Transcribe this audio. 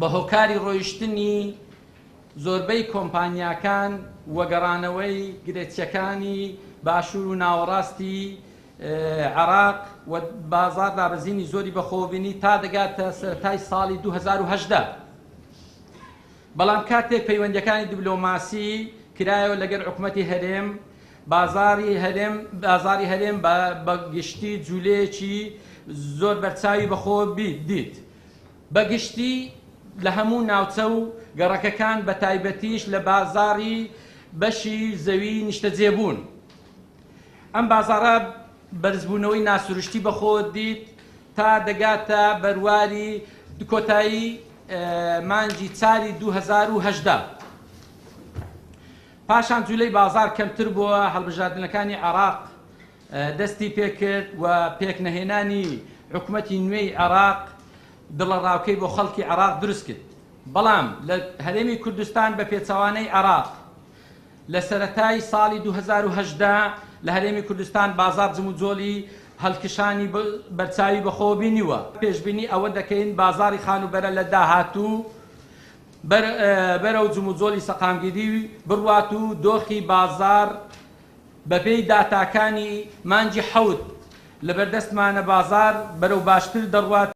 بە هۆکاری ڕۆیشتنی زۆربەی کۆمپانیاکان وەگەڕانەوەی گرێچیەکانی باشوور و ناوەڕاستی عێراق و بازار دابەزینی زۆری بەخۆبینی تا دەگاتە سەرەتای ساڵی 2018. بەڵام کاتێک پەیوەندیەکانی دیبلۆماسی کرایەوە لەگەڵ حکوومەتی هەرێم، بازاری هەرێم بە گشتی جوولەیەکی زۆر بەرچاوی بەخۆ دیت. بەگشتی لە هەموو ناوچە و گەڕەکەکان بە تایبەتیش لە بازاری بەشی زەوی نیشتەجێبوون. ئەم بازارە بەرزبوونەوەی ناسروشتی بەخۆ دیت تا دەگاتە بەرواری کۆتایی مانجی چاری 2018. پاشان جوولەی بازار کەمتر بووە، هەڵبژاردنەکانی عێراق دەستی پێکرد و پێکنەهێنانی حکوومەتی نوێی عێراق دڵەڕاوکەی بۆ خەڵکی عێراق دروست کرد. بەڵام لە هەرێمی کوردستان بە پێچەوانەی عێراق لە سەرەتای ساڵی 2018 لە هەرێمی کوردستان بازار جموجۆلی هەڵکشانی بەرچاوی بەخۆ بینیوە. پێشبینی ئەوە دەکەین بازاری خانوبەرە لە داهاتوو بەرەو جموجۆلی سەقامگیری بڕوات و دۆخی بازار بەپێی داتاکانی مانجی حەوت لە بەردەستمانە بازار بەرەو باشتر دەڕوات.